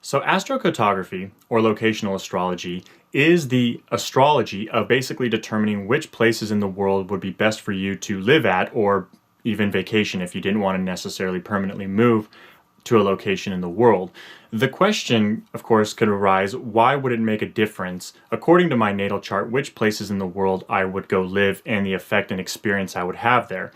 So astrocartography, or locational astrology, is the astrology of basically determining which places in the world would be best for you to live at or even vacation if you didn't want to necessarily permanently move to a location in the world. The question, of course, could arise, why would it make a difference, according to my natal chart, which places in the world I would go live and the effect and experience I would have there?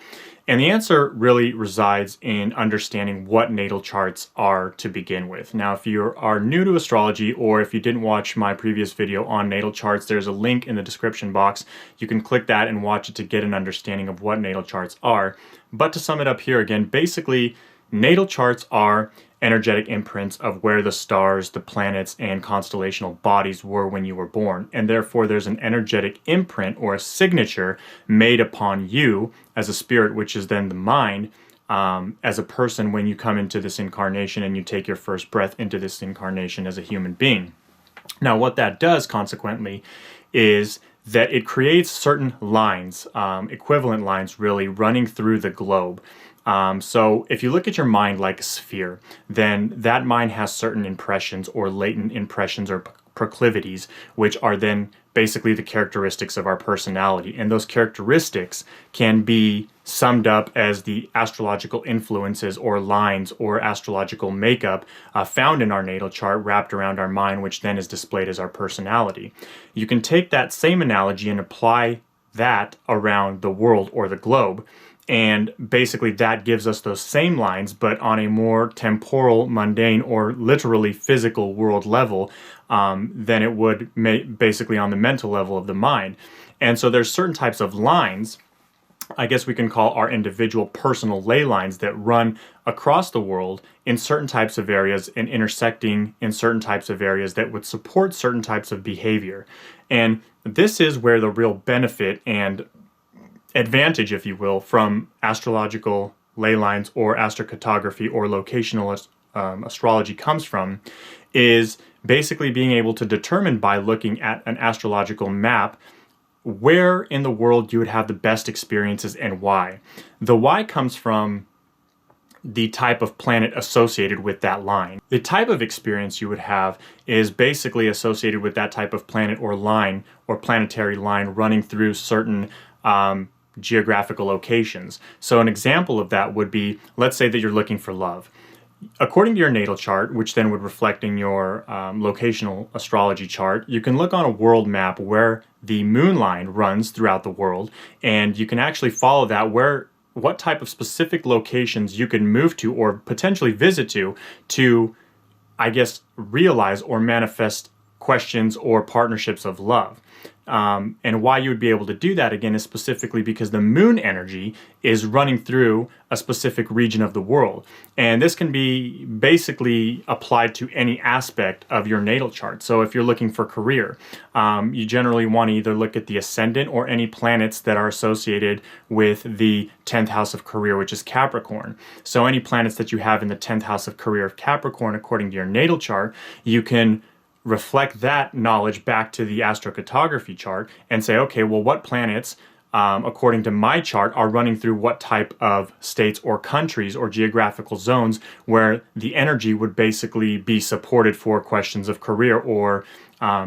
And the answer really resides in understanding what natal charts are to begin with. Now, if you are new to astrology, or if you didn't watch my previous video on natal charts, there's a link in the description box. You can click that and watch it to get an understanding of what natal charts are. But to sum it up here again, basically, natal charts are energetic imprints of where the stars, the planets, and constellational bodies were when you were born. And therefore, there's an energetic imprint or a signature made upon you as a spirit, which is then the mind, as a person when you come into this incarnation and you take your first breath into this incarnation as a human being. Now, what that does, consequently, is that it creates certain lines, equivalent lines really, running through the globe. So if you look at your mind like a sphere, then that mind has certain impressions or latent impressions or proclivities, which are then basically the characteristics of our personality. And those characteristics can be summed up as the astrological influences or lines or astrological makeup found in our natal chart wrapped around our mind, which then is displayed as our personality. You can take that same analogy and apply that around the world or the globe. And basically that gives us those same lines, but on a more temporal, mundane, or literally physical world level than it would basically on the mental level of the mind. And so there's certain types of lines, I guess we can call our individual personal ley lines, that run across the world in certain types of areas and intersecting in certain types of areas that would support certain types of behavior. And this is where the real benefit and advantage, if you will, from astrological ley lines or astrocartography or locational astrology comes from, is basically being able to determine by looking at an astrological map where in the world you would have the best experiences and why. The why comes from the type of planet associated with that line. The type of experience you would have is basically associated with that type of planet or line or planetary line running through certain geographical locations. So an example of that would be, let's say that you're looking for love. According to your natal chart, which then would reflect in your locational astrology chart, you can look on a world map where the moon line runs throughout the world, and you can actually follow that what type of specific locations you can move to or potentially visit to, I guess, realize or manifest questions or partnerships of love. And why you would be able to do that, again, is specifically because the moon energy is running through a specific region of the world. And this can be basically applied to any aspect of your natal chart. So if you're looking for career, you generally want to either look at the ascendant or any planets that are associated with the 10th house of career, which is Capricorn. So any planets that you have in the 10th house of career of Capricorn, according to your natal chart, you can reflect that knowledge back to the astrocartography chart and say, okay, well, what planets, according to my chart, are running through what type of states or countries or geographical zones where the energy would basically be supported for questions of career or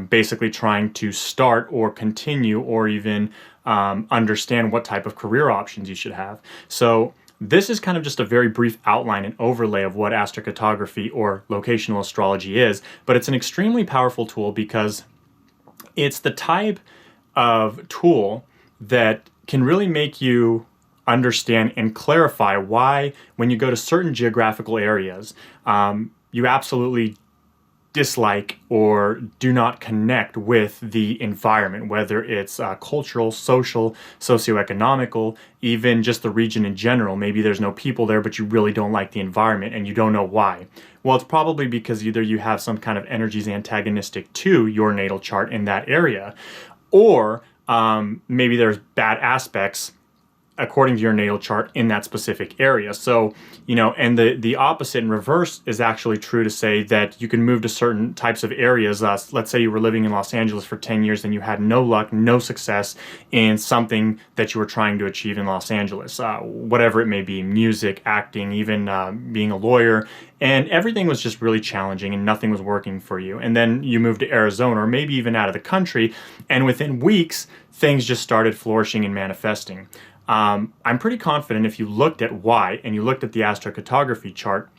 basically trying to start or continue or even understand what type of career options you should have. So this is kind of just a very brief outline and overlay of what astrocartography or locational astrology is, but it's an extremely powerful tool because it's the type of tool that can really make you understand and clarify why, when you go to certain geographical areas, you absolutely dislike or do not connect with the environment, whether it's cultural, social, socioeconomical, even just the region in general. Maybe there's no people there, but you really don't like the environment and you don't know why. Well, it's probably because either you have some kind of energies antagonistic to your natal chart in that area, or maybe there's bad aspects according to your natal chart in that specific area. So, and the opposite in reverse is actually true to say that you can move to certain types of areas. Let's say you were living in Los Angeles for 10 years and you had no luck, no success in something that you were trying to achieve in Los Angeles, whatever it may be, music, acting, even being a lawyer, and everything was just really challenging and nothing was working for you. And then you moved to Arizona or maybe even out of the country, and within weeks, things just started flourishing and manifesting. I'm pretty confident if you looked at why and you looked at the astrocartography chart,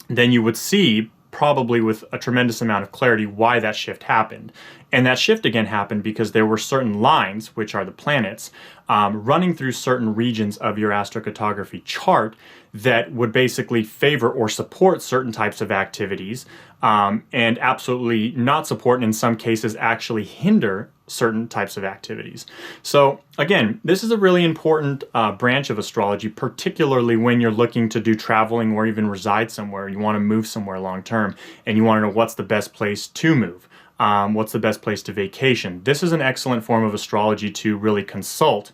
then you would see probably with a tremendous amount of clarity why that shift happened. And that shift again happened because there were certain lines, which are the planets, running through certain regions of your astrocartography chart that would basically favor or support certain types of activities, and absolutely not support, and in some cases actually hinder certain types of activities. So again, this is a really important branch of astrology, particularly when you're looking to do traveling or even reside somewhere. You want to move somewhere long term and you want to know what's the best place to move. What's the best place to vacation? This is an excellent form of astrology to really consult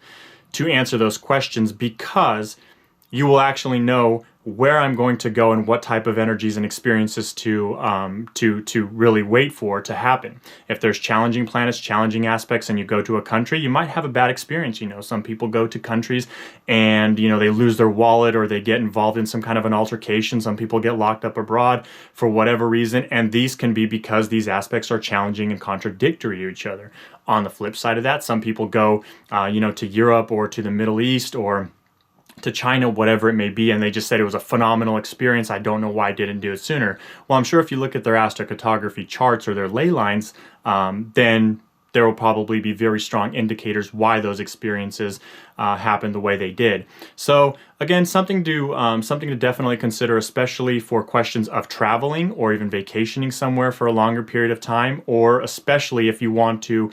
to answer those questions, because you will actually know where I'm going to go and what type of energies and experiences to really wait for to happen. If there's challenging planets, challenging aspects, and you go to a country, you might have a bad experience. Some people go to countries and they lose their wallet or they get involved in some kind of an altercation. Some people get locked up abroad for whatever reason, and these can be because these aspects are challenging and contradictory to each other. On the flip side of that, some people go to Europe or to the Middle East or to China, whatever it may be, and they just said it was a phenomenal experience. I don't know why I didn't do it sooner. Well, I'm sure if you look at their astrocartography charts or their ley lines, then there will probably be very strong indicators why those experiences happened the way they did. So again, something to definitely consider, especially for questions of traveling or even vacationing somewhere for a longer period of time, or especially if you want to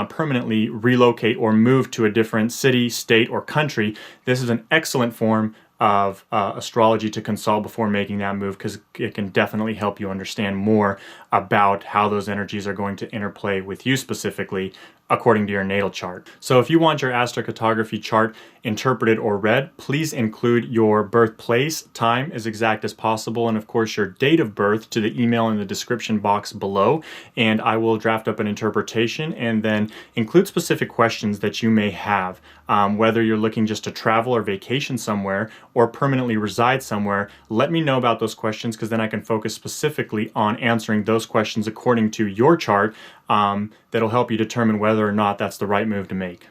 permanently relocate or move to a different city, state, or country. This is an excellent form of astrology to consult before making that move, because it can definitely help you understand more about how those energies are going to interplay with you specifically according to your natal chart. So if you want your astrocartography chart interpreted or read, please include your birthplace, time as exact as possible, and of course your date of birth to the email in the description box below, and I will draft up an interpretation and then include specific questions that you may have. Whether you're looking just to travel or vacation somewhere or permanently reside somewhere, let me know about those questions, because then I can focus specifically on answering those questions according to your chart. That'll help you determine whether or not that's the right move to make.